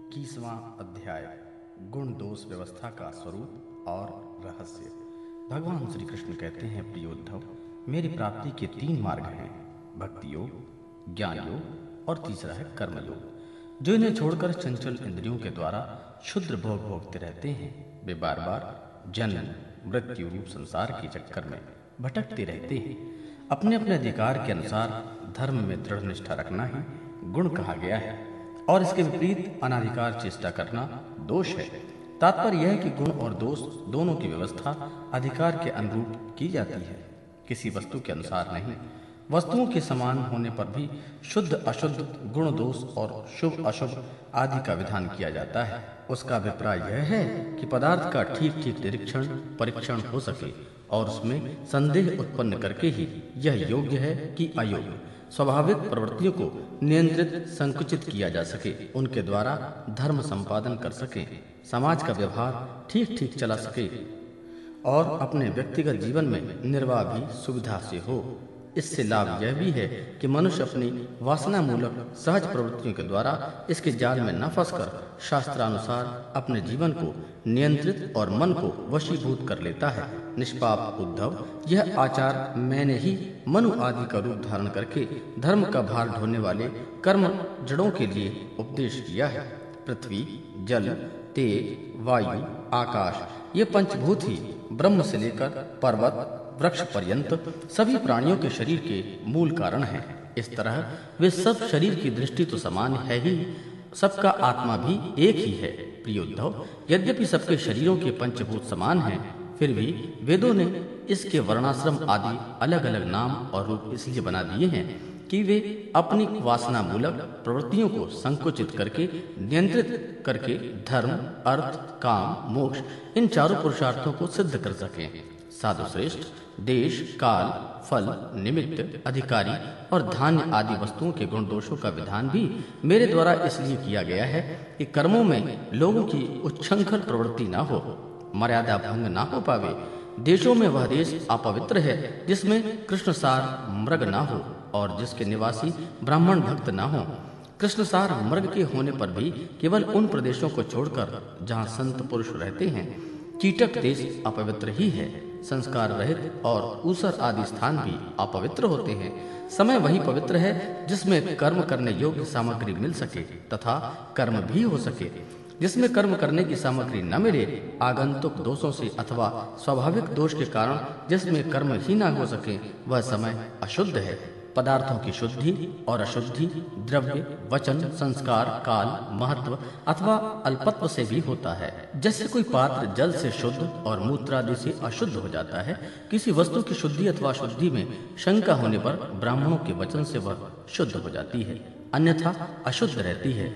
21वां अध्याय गुण दोष व्यवस्था का स्वरूप और रहस्य। भगवान श्री कृष्ण कहते हैं, प्रियोद्धव, मेरी प्राप्ति के 3 मार्ग हैं, भक्ति योग, ज्ञान योग और तीसरा है कर्म योग। जो इन्हें छोड़कर चंचल इंद्रियों के द्वारा क्षुद्र भोग भोगते रहते हैं, वे बार बार जन्म मृत्यु रूप संसार के चक्कर में भटकते रहते हैं। अपने अपने अधिकार के अनुसार धर्म में दृढ़ निष्ठा रखना ही गुण कहा गया है और इसके विपरीत अनाधिकार चेष्टा करना दोष है। तात्पर्य यह है कि गुण और दोष दोनों की व्यवस्था अधिकार के अनुरूप की जाती है, किसी वस्तु के अनुसार नहीं। वस्तुओं के समान होने पर भी शुद्ध अशुद्ध, गुण दोष और शुभ अशुभ आदि का विधान किया जाता है। उसका अभिप्राय यह है कि पदार्थ का ठीक ठीक निरीक्षण परीक्षण हो सके और उसमें संदेह उत्पन्न करके ही यह योग्य है कि अयोग्य, स्वाभाविक प्रवृत्तियों को नियंत्रित संकुचित किया जा सके, उनके द्वारा धर्म संपादन कर सके, समाज का व्यवहार ठीक ठीक चला सके और अपने व्यक्तिगत जीवन में निर्वाह भी सुविधा से हो। इससे लाभ यह भी है कि मनुष्य अपनी वासना मूलक सहज प्रवृत्तियों के द्वारा इसके जाल में न फंसकर शास्त्रानुसार अपने जीवन को नियंत्रित और मन को वशीभूत कर लेता है। निष्पाप उद्धव, यह आचार मैंने ही मनु आदि का रूप धारण करके धर्म का भार ढोने वाले कर्म जड़ों के लिए उपदेश किया है। पृथ्वी, जल, तेज, वायु, आकाश, ये पंचभूत ही ब्रह्म से लेकर पर्वत वृक्ष पर्यंत सभी प्राणियों के शरीर के मूल कारण हैं। इस तरह वे सब शरीर की दृष्टि तो समान है ही, सबका आत्मा भी एक ही है। प्रियोद्धव, यद्यपि सबके शरीरों के पंचभूत समान हैं, फिर भी वेदों ने इसके वर्णाश्रम आदि अलग अलग नाम और रूप इसलिए बना दिए हैं कि वे अपनी वासना मूलक प्रवृत्तियों को संकुचित करके नियंत्रित करके धर्म, अर्थ, काम, मोक्ष इन चारों पुरुषार्थों को सिद्ध कर सकें। साधु श्रेष्ठ, देश, काल, फल, निमित्त, अधिकारी और धान्य आदि वस्तुओं के गुण दोषों का विधान भी मेरे द्वारा इसलिए किया गया है कि कर्मों में लोगों की उच्छृंखल प्रवृत्ति न हो, मर्यादा भंग न हो पावे। देशों में वह देश अपवित्र है जिसमें कृष्णसार मृग न हो और जिसके निवासी ब्राह्मण भक्त न हो। कृष्णसार मृग के होने पर भी केवल उन प्रदेशों को छोड़कर जहाँ संत पुरुष रहते हैं, कीटक देश अपवित्र ही है। संस्कार रहित और ऊसर आदि स्थान भी अपवित्र होते हैं। समय वही पवित्र है जिसमें कर्म करने योग्य सामग्री मिल सके तथा कर्म भी हो सके। जिसमें कर्म करने की सामग्री न मिले, आगंतुक दोषों से अथवा स्वाभाविक दोष के कारण जिसमें कर्म ही न हो सके, वह समय अशुद्ध है। पदार्थों की शुद्धि और अशुद्धि द्रव्य, वचन, संस्कार, काल, महत्व अथवा अल्पत्व से भी होता है। जैसे कोई पात्र जल से शुद्ध और मूत्रादि से अशुद्ध हो जाता है, किसी वस्तु की शुद्धि अथवा अशुद्धि में शंका होने पर ब्राह्मणों के वचन से वह शुद्ध हो जाती है, अन्यथा अशुद्ध रहती है।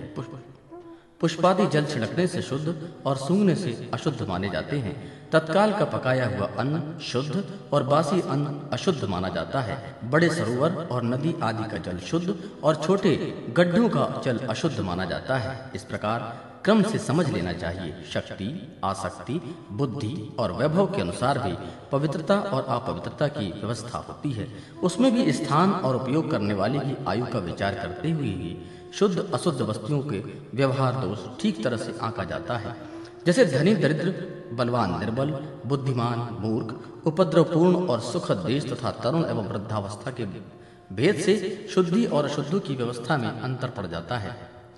पुष्पादि जल छिड़कने से शुद्ध और सूंघने से अशुद्ध माने जाते हैं। तत्काल का पकाया हुआ अन्न शुद्ध और बासी अन्न अशुद्ध माना जाता है। बड़े सरोवर और नदी आदि का जल शुद्ध और छोटे गड्ढों का जल अशुद्ध माना जाता है। इस प्रकार क्रम से समझ लेना चाहिए। शक्ति, आसक्ति, बुद्धि और वैभव के अनुसार भी पवित्रता और अपवित्रता की व्यवस्था होती है। उसमें भी स्थान और उपयोग करने वाले की आयु का विचार करते हुए ही शुद्ध अशुद्ध वस्तुओं के व्यवहार दोष ठीक तरह से आंका जाता है। जैसे धनी दरिद्र, बलवान निर्बल, बुद्धिमान मूर्ख, उपद्रवपूर्ण और सुखद देश तथा तरुण एवं वृद्धावस्था के भेद से शुद्धि और अशुद्धि की व्यवस्था में अंतर पड़ जाता है।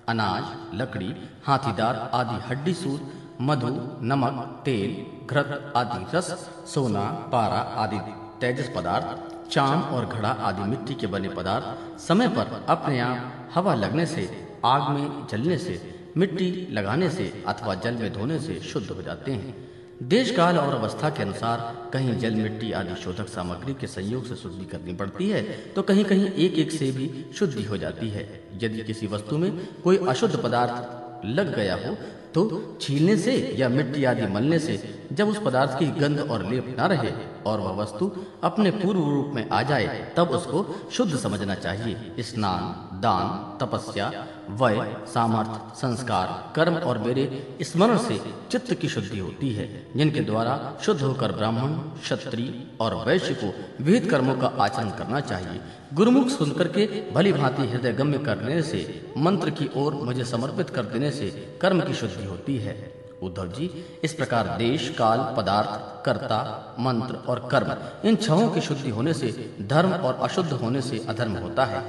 अनाज, लकड़ी, हाथीदार आदि हड्डी सूत, मधु, नमक, तेल, घृत आदि रस, सोना, पारा आदि तेजस पदार्थ, चाम और घड़ा आदि मिट्टी के बने पदार्थ समय पर अपने आप हवा लगने से, आग में जलने से, मिट्टी लगाने से अथवा जल में धोने से शुद्ध हो जाते हैं। देश काल और अवस्था के अनुसार कहीं जल, मिट्टी आदि शोधक सामग्री के संयोग से शुद्धि करनी पड़ती है, तो कहीं कहीं एक एक से भी शुद्धि हो जाती है। यदि किसी वस्तु में कोई अशुद्ध पदार्थ लग गया हो तो छीलने से या मिट्टी आदि मलने से जब उस पदार्थ की गंध और लेप न रहे और वह वस्तु अपने पूर्व रूप में आ जाए, तब उसको शुद्ध समझना चाहिए। स्नान, दान, तपस्या, वय, सामर्थ्य, संस्कार, कर्म और मेरे स्मरण से चित्त की शुद्धि होती है, जिनके द्वारा शुद्ध होकर ब्राह्मण, क्षत्रिय और वैश्य को विहित कर्मों का आचरण करना चाहिए। गुरुमुख सुनकर के भली भांति हृदय गम्य करने से, मंत्र की ओर मुझे समर्पित कर देने से कर्म की शुद्धि होती है। उद्धव जी, इस प्रकार देश, काल, पदार्थ, कर्ता, मंत्र और कर्म, इन छहों की शुद्धि होने से धर्म और अशुद्ध होने से अधर्म होता है।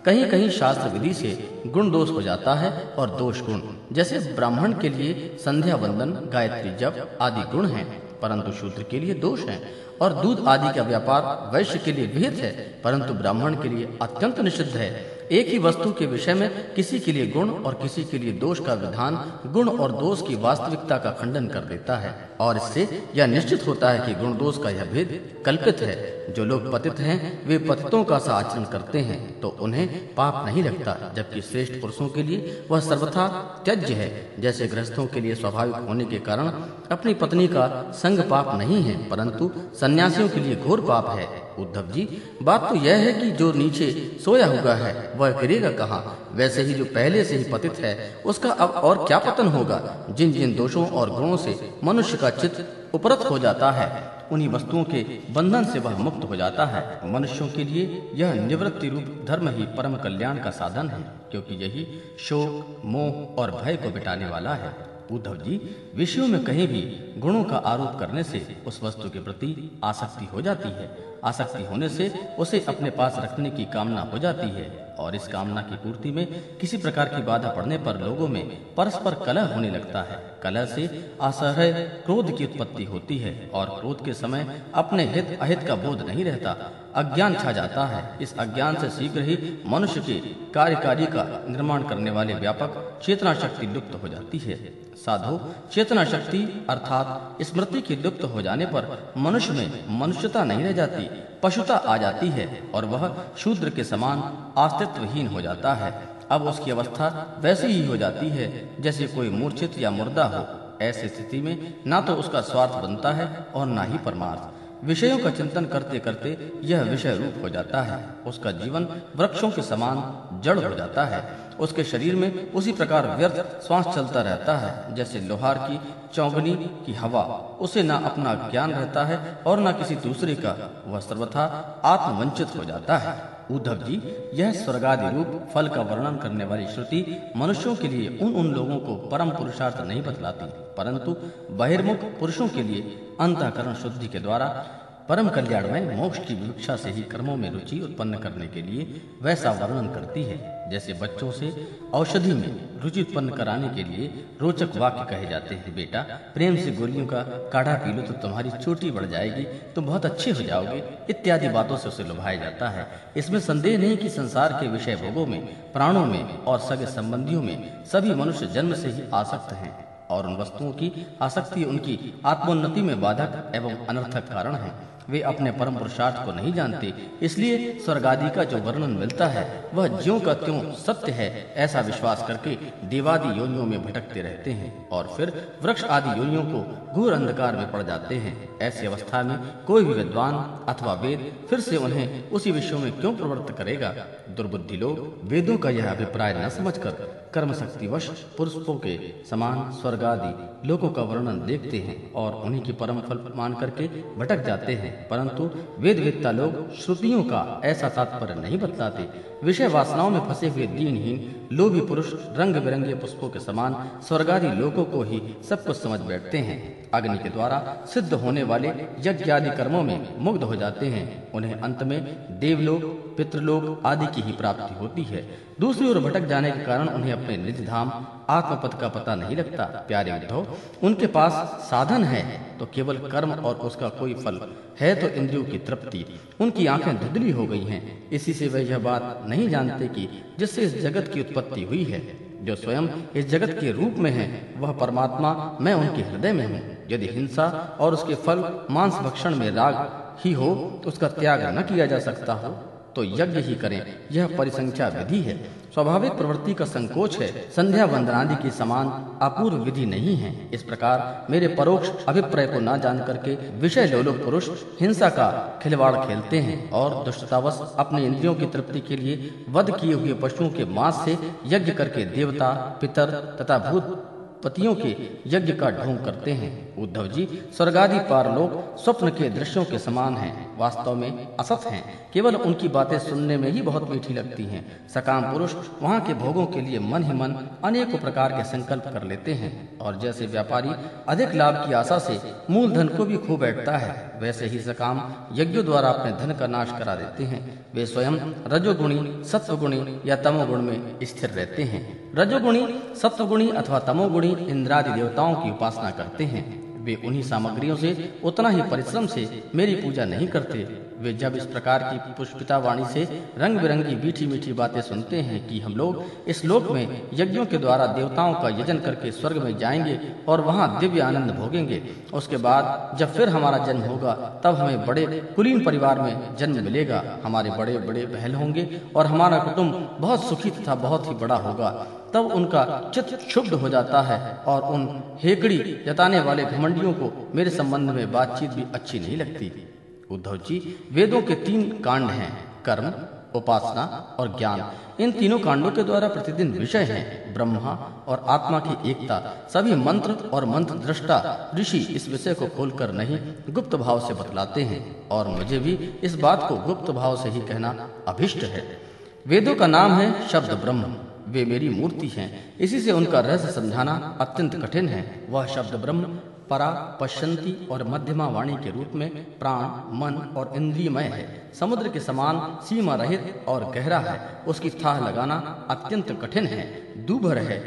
कहीं कहीं शास्त्र विधि से गुण दोष हो जाता है और दोष गुण, जैसे ब्राह्मण के लिए संध्या वंदन, गायत्री जप आदि गुण हैं, परंतु शूद्र के लिए दोष हैं। और दूध आदि का व्यापार वैश्य के लिए विहित है, परंतु ब्राह्मण के लिए अत्यंत निषिद्ध है। एक ही वस्तु के विषय में किसी के लिए गुण और किसी के लिए दोष का विधान गुण और दोष की वास्तविकता का खंडन कर देता है, और इससे यह निश्चित होता है कि गुण दोष का यह भेद कल्पित है। जो लोग पतित हैं वे पतितों का सा आचरण करते हैं तो उन्हें पाप नहीं लगता, जबकि श्रेष्ठ पुरुषों के लिए वह सर्वथा त्याज्य है। जैसे गृहस्थों के लिए स्वाभाविक होने के कारण अपनी पत्नी का संग पाप नहीं है, परंतु सन्यासियों के लिए घोर पाप है। उद्धव जी, बात तो यह है कि जो नीचे सोया हुआ है वह गिरेगा कहाँ? वैसे ही जो पहले से ही पतित है उसका अब और क्या पतन होगा? जिन जिन दोषों और गुणों से मनुष्य का चित्त उपरत हो जाता है, उन्हीं वस्तुओं के बंधन से वह मुक्त हो जाता है। मनुष्यों के लिए यह निवृत्ति रूप धर्म ही परम कल्याण का साधन है, क्योंकि यही शोक, मोह और भय को मिटाने वाला है। उद्धव जी, विषयों में कहीं भी गुणों का आरोप करने से उस वस्तु के प्रति आसक्ति हो जाती है। आसक्ति होने से उसे अपने पास रखने की कामना हो जाती है, और इस कामना की पूर्ति में किसी प्रकार की बाधा पड़ने पर लोगों में परस्पर कलह होने लगता है। कलह से असह्य क्रोध की उत्पत्ति होती है, और क्रोध के समय अपने हित अहित का बोध नहीं रहता, अज्ञान छा जाता है। इस अज्ञान से शीघ्र ही मनुष्य के कार्यकारी का निर्माण करने वाले व्यापक चेतना शक्ति लुप्त हो जाती है। साधो, चेतना शक्ति अर्थात स्मृति के लुप्त हो जाने पर मनुष्य में मनुष्यता नहीं रह जाती, पशुता आ जाती है, और वह शूद्र के समान अस्तित्वहीन हो जाता है। अब उसकी अवस्था वैसी ही हो जाती है जैसे कोई मूर्छित या मुर्दा हो। ऐसी स्थिति में ना तो उसका स्वार्थ बनता है और ना ही परमार्थ। विषयों का चिंतन करते करते यह विषय रूप हो जाता है। उसका जीवन वृक्षों के समान जड़ हो जाता है। उसके शरीर में उसी प्रकार व्यर्थ श्वास चलता रहता है जैसे लोहार की चौंगनी की हवा। उसे ना अपना ज्ञान रहता है और ना किसी दूसरे का, वह सर्वथा आत्मवंचित हो जाता है। उद्धव जी, यह स्वर्गादि रूप फल का वर्णन करने वाली श्रुति मनुष्यों के लिए उन लोगों को परम पुरुषार्थ नहीं बतलाती, परंतु बहिर्मुख पुरुषों के लिए अंतःकरण शुद्धि के द्वारा परम कल्याणमय मोक्ष की विवक्षा से ही कर्मों में रुचि उत्पन्न करने के लिए वैसा वर्णन करती है। जैसे बच्चों से औषधि में रुचि उत्पन्न कराने के लिए रोचक वाक्य कहे जाते हैं, बेटा प्रेम से गोलियों का काढ़ा पी लो तो तुम्हारी चोटी बढ़ जाएगी, तुम बहुत अच्छे हो जाओगे, इत्यादि बातों से उसे लुभाया जाता है। इसमें संदेह नहीं कि संसार के विषय भोगों में, प्राणों में और सगे संबंधियों में सभी मनुष्य जन्म से ही आसक्त हैं, और उन वस्तुओं की आसक्ति उनकी आत्मोन्नति में बाधक एवं अनर्थक कारण है। वे अपने परम पुरुषार्थ को नहीं जानते, इसलिए स्वर्ग आदि का जो वर्णन मिलता है वह ज्यों का त्यों सत्य है ऐसा विश्वास करके देवादि योनियों में भटकते रहते हैं, और फिर वृक्ष आदि योनियों को घोर अंधकार में पड़ जाते हैं। ऐसी अवस्था में कोई भी विद्वान अथवा वेद फिर से उन्हें उसी विषयों में क्यों प्रवृत्त करेगा? दुर्बुद्धि लोग वेदों का यह अभिप्राय न समझकर कर्म शक्तिवश पुरुषों के समान स्वर्ग आदि लोकों का वर्णन देखते हैं और उन्हीं की परम फल मान करके भटक जाते हैं। परंतु वेदवेत्ता लोग श्रुतियों का ऐसा तात्पर्य नहीं बतलाते। विषय वासनाओं में फंसे हुए दीनहीन लोभी पुरुष रंग बिरंगे पुष्पों के समान स्वर्गादि लोकों को ही सब कुछ समझ बैठते हैं। अग्नि के द्वारा सिद्ध होने वाले यज्ञ आदि कर्मों में मुग्ध हो जाते हैं। उन्हें अंत में देवलोक, पितृलोक आदि की ही प्राप्ति होती है। दूसरी ओर भटक जाने के कारण उन्हें अपने निज धाम आत्मपद का पता नहीं लगता। प्यारे उद्धव, उनके पास साधन है तो केवल कर्म और उसका कोई फल है तो इंद्रियों की तृप्ति। उनकी आंखें धुंधली हो गई हैं, इसी से वे यह बात नहीं जानते कि जिससे इस जगत की उत्पत्ति हुई है, जो स्वयं इस जगत के रूप में है, वह परमात्मा मैं उनके हृदय में हूँ। यदि हिंसा और उसके फल मांस भक्षण में राग ही हो तो उसका त्याग न किया जा सकता हो तो यज्ञ ही करें, यह परिसंख्या विधि है। स्वाभाविक प्रवृत्ति का संकोच है, संध्या वंदनादि के समान अपूर्व विधि नहीं है। इस प्रकार मेरे परोक्ष अभिप्राय को न जान करके विषय लोलुप पुरुष हिंसा का खिलवाड़ खेलते हैं और दुष्टतावश अपने इंद्रियों की तृप्ति के लिए वध किए हुए पशुओं के मांस से यज्ञ करके देवता, पितर तथा भूत पतियों के यज्ञ का ढोंग करते हैं। उद्धव जी, स्वर्गादि पारलोक स्वप्न के दृश्यों के समान हैं, वास्तव में असत हैं। केवल उनकी बातें सुनने में ही बहुत मीठी लगती हैं। सकाम पुरुष वहाँ के भोगों के लिए मन ही मन अनेकों प्रकार के संकल्प कर लेते हैं और जैसे व्यापारी अधिक लाभ की आशा से मूलधन को भी खो बैठता है, वैसे ही सकाम यज्ञों द्वारा अपने धन का नाश करा देते हैं। वे स्वयं रजोगुणी, सत्वगुणी या तमोगुण में स्थिर रहते हैं। रजोगुणी, सत्वगुणी अथवा तमोगुणी इंद्रादि देवताओं की उपासना करते हैं। वे उन्हीं सामग्रियों से उतना ही परिश्रम से मेरी पूजा नहीं करते। वे जब इस प्रकार की पुष्पिता वाणी से रंग बिरंगी मीठी मीठी बातें सुनते हैं कि हम लोग इस लोक में यज्ञों के द्वारा देवताओं का यजन करके स्वर्ग में जाएंगे और वहां दिव्य आनंद भोगेंगे, उसके बाद जब फिर हमारा जन्म होगा तब हमें बड़े कुलीन परिवार में जन्म मिलेगा, हमारे बड़े बड़े महल होंगे और हमारा कुटुंब बहुत सुखी तथा बहुत ही बड़ा होगा, तब उनका चित्त क्षुब्ध हो जाता है और उन हेकड़ी जताने वाले घमंडियों को मेरे संबंध में बातचीत भी अच्छी नहीं लगती। उद्धव जी, वेदों के 3 कांड हैं, कर्म, उपासना और ज्ञान। इन तीनों कांडों के द्वारा प्रतिदिन विषय हैं ब्रह्मा और आत्मा की एकता। सभी मंत्र और मंत्र दृष्टा ऋषि इस विषय को खोलकर नहीं गुप्त भाव से बतलाते हैं और मुझे भी इस बात को गुप्त भाव से ही कहना अभिष्ट है। वेदों का नाम है शब्द ब्रह्म। वे मेरी मूर्ति हैं, इसी से उनका रहस्य समझाना अत्यंत कठिन है। वह शब्द ब्रह्म परा, पश्यंती और मध्यमा वाणी के रूप में प्राण, मन और इंद्रियमय है। समुद्र के समान सीमा रहित और गहरा है। उसकी थाह लगाना अत्यंत कठिन है, दूभर है।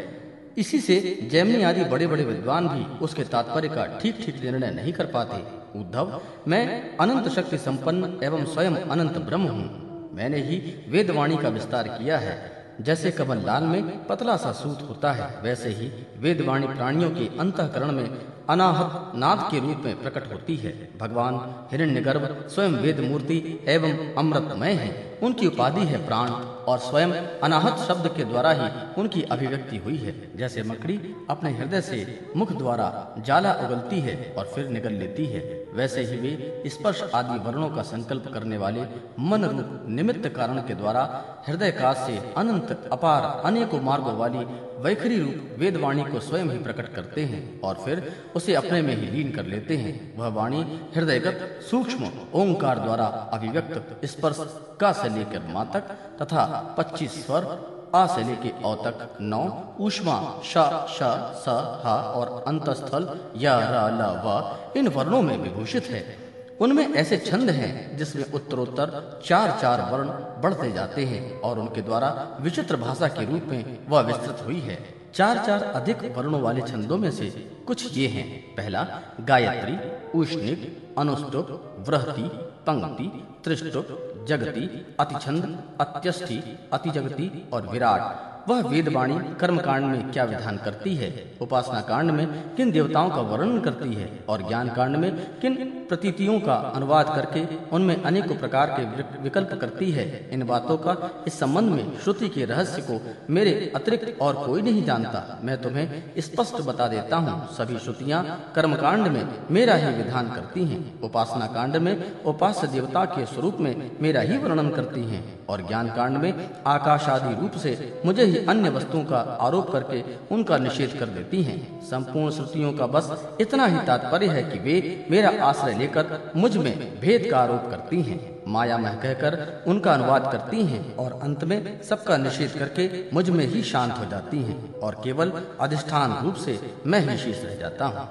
इसी से जैमिनी आदि बड़े बड़े विद्वान भी उसके तात्पर्य का ठीक ठीक निर्णय नहीं कर पाते। उद्धव, मैं अनंत शक्ति संपन्न एवं स्वयं अनंत ब्रह्म हूँ। मैंने ही वेदवाणी का विस्तार किया है। जैसे कमल लाल में पतला सा सूत होता है, वैसे ही वेदवाणी प्राणियों के अंतःकरण में अनाहत नाद के रूप में प्रकट होती है। भगवान हिरण्यगर्भ स्वयं वेद मूर्ति एवं अमृतमय है। उनकी उपाधि है प्राण और स्वयं अनाहत शब्द के द्वारा ही उनकी अभिव्यक्ति हुई है। जैसे मकड़ी अपने हृदय से मुख द्वारा जाला उगलती है और फिर निगल लेती है, वैसे ही वे स्पर्श आदि वर्णों का संकल्प करने वाले मन रूप निमित्त कारण के द्वारा हृदय काश से अनंत अपार अनेकों मार्गों वाली वैखरी रूप वेदवाणी को स्वयं ही प्रकट करते हैं और फिर उसे अपने में ही लीन कर लेते हैं। वह वाणी हृदयगत सूक्ष्म ओंकार द्वारा अभिव्यक्त स्पर्श का से लेकर मा तक तथा 25 स्वर आ से लेके औ तक 9 ऊष्मा श श स ह और अंतस्थल य र ल व इन वर्णों में विभूषित है। उनमें ऐसे छंद हैं जिसमें उत्तरोत्तर 4-4 वर्ण बढ़ते जाते हैं और उनके द्वारा विचित्र भाषा के रूप में वह विस्तृत हुई है। 4-4 अधिक वर्णों वाले छंदों में से कुछ ये हैं। पहला गायत्री, उष्णिक, अनुष्टुप, वृहति, पंक्ति, त्रिष्टुप, जगति, अतिछंद, अत्यष्टि, अतिजगति और विराट। वह वेदवाणी कर्म कांड में क्या विधान करती है, उपासना कांड में किन देवताओं का वर्णन करती है और ज्ञान कांड में किन प्रतीतियों का अनुवाद करके उनमें अनेकों प्रकार के विकल्प करती है, इन बातों का इस संबंध में श्रुति के रहस्य को मेरे अतिरिक्त और कोई नहीं जानता। मैं तुम्हें स्पष्ट बता देता हूँ, सभी श्रुतियाँ कर्म कांड में मेरा ही विधान करती हैं, उपासना कांड में उपास्य देवता के स्वरूप में मेरा ही वर्णन करती हैं और ज्ञान कांड में आकाश आदि रूप से मुझे ही अन्य वस्तुओं का आरोप करके उनका निषेध कर देती हैं। संपूर्ण श्रुतियों का बस इतना ही तात्पर्य है कि वे मेरा आश्रय लेकर मुझ में भेद का आरोप करती हैं, माया मह कहकर उनका अनुवाद करती हैं और अंत में सबका निषेध करके मुझ में ही शांत हो जाती हैं और केवल अधिष्ठान रूप से मैं ही शेष रह जाता हूँ।